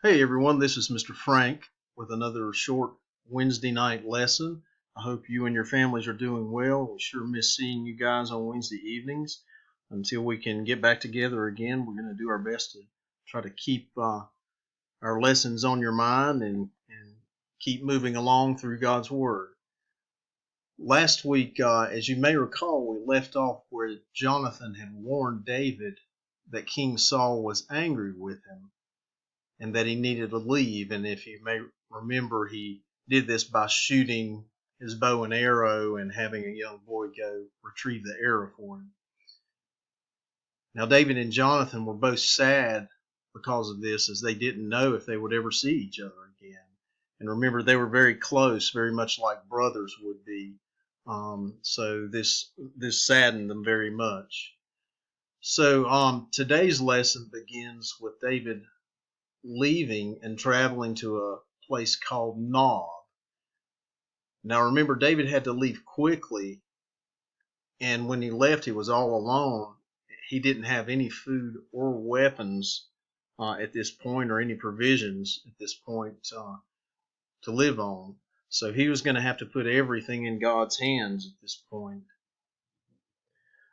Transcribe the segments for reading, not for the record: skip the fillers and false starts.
Hey everyone, this is Mr. Frank with another short Wednesday night lesson. I hope you and your families are doing well. We sure miss seeing you guys on Wednesday evenings. Until we can get back together again, we're going to do our best to try to keep our lessons on your mind and keep moving along through God's Word. Last week, as you may recall, we left off where Jonathan had warned David that King Saul was angry with him and that he needed to leave. And if you may remember, he did this by shooting his bow and arrow and having a young boy go retrieve the arrow for him. Now, David and Jonathan were both sad because of this, as they didn't know if they would ever see each other again. And remember, they were very close, very much like brothers would be. So this saddened them very much. So today's lesson begins with David leaving and traveling to a place called Nob. Now remember, David had to leave quickly, and when he left, he was all alone. He didn't have any food or weapons at this point, or any provisions at this point to live on. So he was going to have to put everything in God's hands at this point.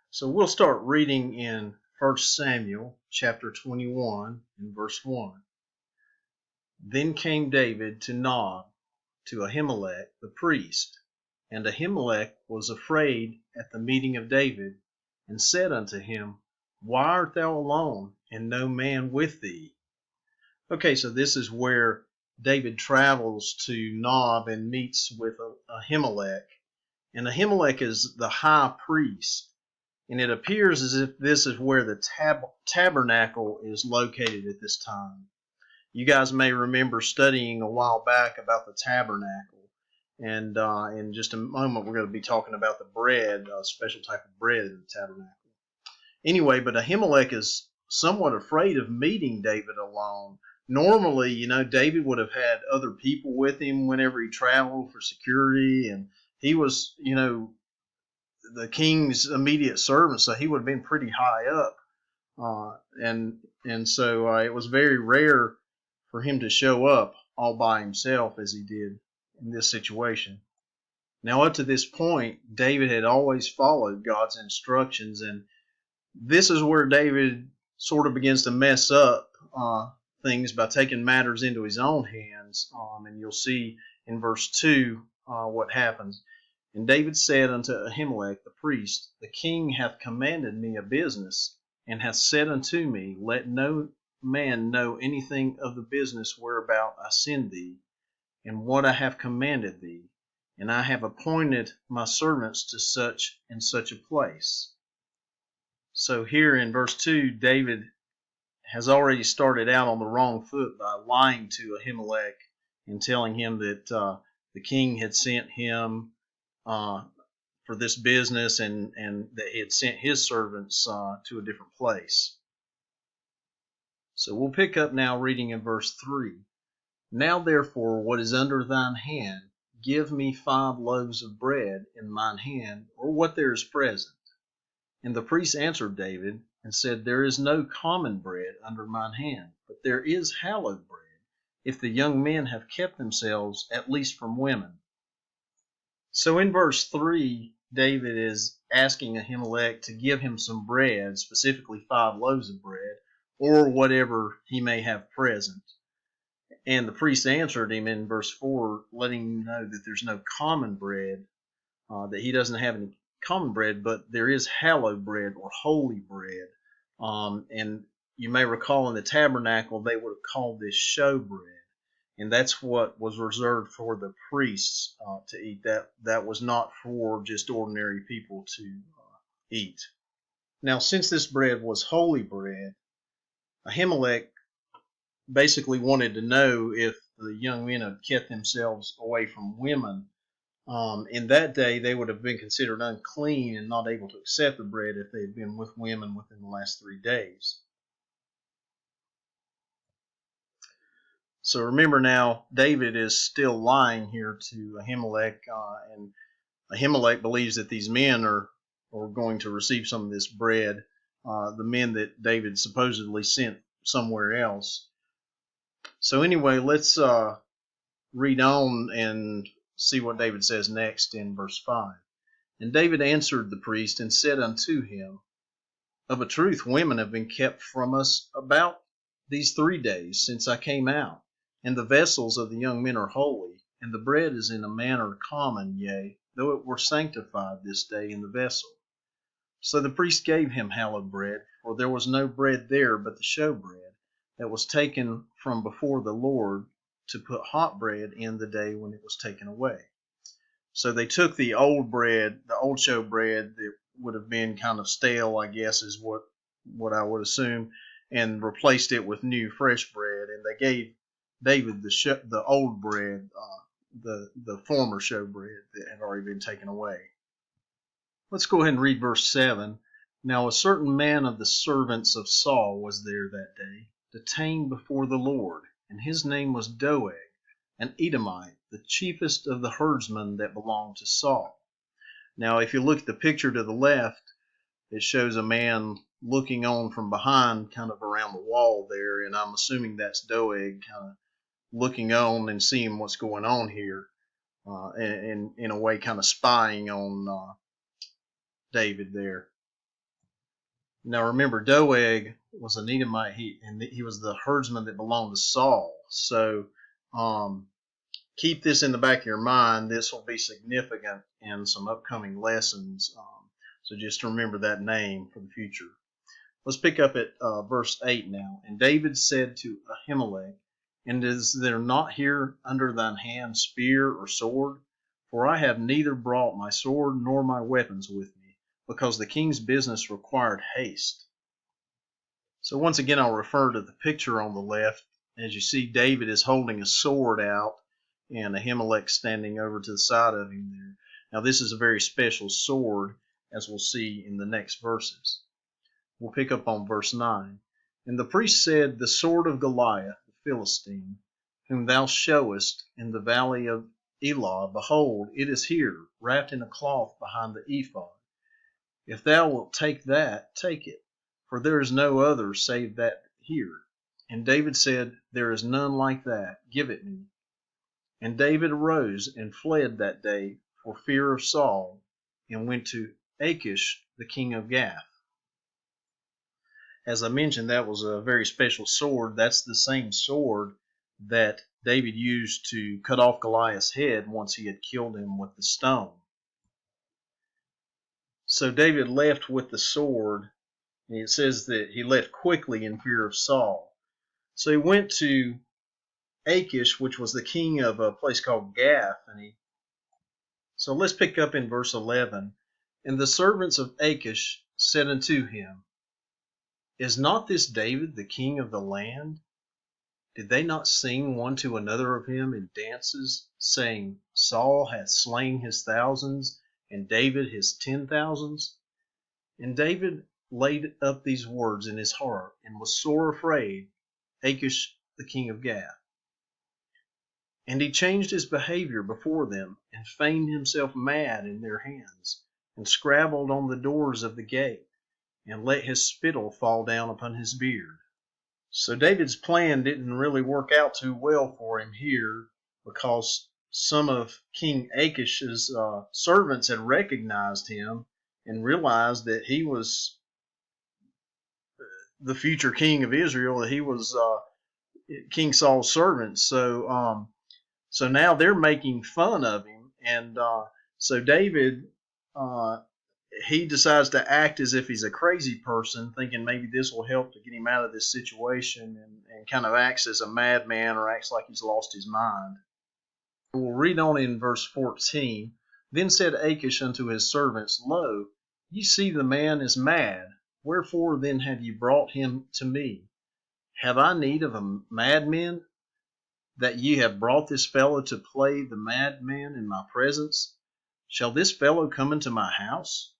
So we'll start reading in 1 Samuel chapter 21 and verse 1. Then came David to Nob, to Ahimelech the priest. And Ahimelech was afraid at the meeting of David, and said unto him, Why art thou alone, and no man with thee? Okay, so this is where David travels to Nob and meets with Ahimelech. And Ahimelech is the high priest. And it appears as if this is where the tabernacle is located at this time. You guys may remember studying a while back about the tabernacle. And in just a moment, we're going to be talking about the bread, a special type of bread in the tabernacle. Anyway, but Ahimelech is somewhat afraid of meeting David alone. Normally, David would have had other people with him whenever he traveled for security. And he was, the king's immediate servant, so he would have been pretty high up. And so it was very rare for him to show up all by himself as he did in this situation. Now, up to this point, David had always followed God's instructions, and this is where David sort of begins to mess up things by taking matters into his own hands. And you'll see in verse 2 what happens. And David said unto Ahimelech the priest, The king hath commanded me a business, and hath said unto me, Let no man know anything of the business whereabout I send thee, and what I have commanded thee. And I have appointed my servants to such and such a place. So here in verse 2, David has already started out on the wrong foot by lying to Ahimelech and telling him that the king had sent him for this business, and that he had sent his servants to a different place. So we'll pick up now reading in verse 3. Now therefore, what is under thine hand, give me 5 loaves of bread in mine hand, or what there is present. And the priest answered David, and said, There is no common bread under mine hand, but there is hallowed bread, if the young men have kept themselves at least from women. So in verse 3, David is asking Ahimelech to give him some bread, specifically 5 loaves of bread, or whatever he may have present. And the priest answered him in verse 4, letting him know that there's no common bread, that he doesn't have any common bread, but there is hallowed bread or holy bread. And you may recall in the tabernacle, they would have called this show bread. And that's what was reserved for the priests to eat. That was not for just ordinary people to eat. Now, since this bread was holy bread, Ahimelech basically wanted to know if the young men had kept themselves away from women. In that day, they would have been considered unclean and not able to accept the bread if they had been with women within the last 3 days. So remember now, David is still lying here to Ahimelech, and Ahimelech believes that these men are going to receive some of this bread, the men that David supposedly sent somewhere else. So anyway, let's read on and see what David says next in verse 5. And David answered the priest and said unto him, Of a truth, women have been kept from us about these 3 days since I came out, and the vessels of the young men are holy, and the bread is in a manner common, yea, though it were sanctified this day in the vessel. So the priest gave him hallowed bread, for there was no bread there but the showbread that was taken from before the Lord to put hot bread in the day when it was taken away. So they took the old bread, the old showbread that would have been kind of stale, I guess is what I would assume, and replaced it with new fresh bread. And they gave David the old bread, the former showbread that had already been taken away. Let's go ahead and read verse 7. Now a certain man of the servants of Saul was there that day, detained before the Lord, and his name was Doeg, an Edomite, the chiefest of the herdsmen that belonged to Saul. Now if you look at the picture to the left, it shows a man looking on from behind, kind of around the wall there, and I'm assuming that's Doeg kind of looking on and seeing what's going on here, and in a way kind of spying on David there. Now remember, Doeg was an Edomite, he was the herdsman that belonged to Saul. So keep this in the back of your mind. This will be significant in some upcoming lessons. So just remember that name for the future. Let's pick up at verse 8 now. And David said to Ahimelech, And is there not here under thine hand spear or sword? For I have neither brought my sword nor my weapons with me, because the king's business required haste. So once again, I'll refer to the picture on the left. As you see, David is holding a sword out, and Ahimelech standing over to the side of him there. Now this is a very special sword, as we'll see in the next verses. We'll pick up on verse 9. And the priest said, The sword of Goliath, the Philistine, whom thou showest in the valley of Elah, behold, it is here, wrapped in a cloth behind the ephod. If thou wilt take that, take it, for there is no other save that here. And David said, There is none like that, give it me. And David arose and fled that day for fear of Saul, and went to Achish, the king of Gath. As I mentioned, that was a very special sword. That's the same sword that David used to cut off Goliath's head once he had killed him with the stone. So David left with the sword, and it says that he left quickly in fear of Saul. So he went to Achish, which was the king of a place called Gath. So let's pick up in verse 11. And the servants of Achish said unto him, Is not this David the king of the land? Did they not sing one to another of him in dances, saying, Saul hath slain his thousands, and David his 10,000s? And David laid up these words in his heart, and was sore afraid, Achish the king of Gath. And he changed his behavior before them, and feigned himself mad in their hands, and scrabbled on the doors of the gate, and let his spittle fall down upon his beard. So David's plan didn't really work out too well for him here, because some of King Achish's servants had recognized him and realized that he was the future king of Israel, that he was King Saul's servant. So now they're making fun of him, and so David he decides to act as if he's a crazy person, thinking maybe this will help to get him out of this situation, and kind of acts as a madman, or acts like he's lost his mind. We'll read on in verse 14. Then said Achish unto his servants, Lo, ye see the man is mad. Wherefore then have ye brought him to me? Have I need of a madman, that ye have brought this fellow to play the madman in my presence? Shall this fellow come into my house?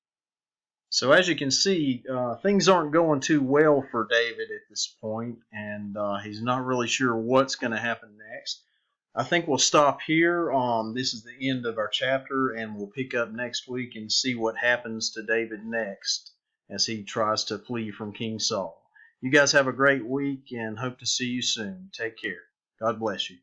So as you can see, things aren't going too well for David at this point, and he's not really sure what's going to happen next. I think we'll stop here. This is the end of our chapter, and we'll pick up next week and see what happens to David next as he tries to flee from King Saul. You guys have a great week, and hope to see you soon. Take care. God bless you.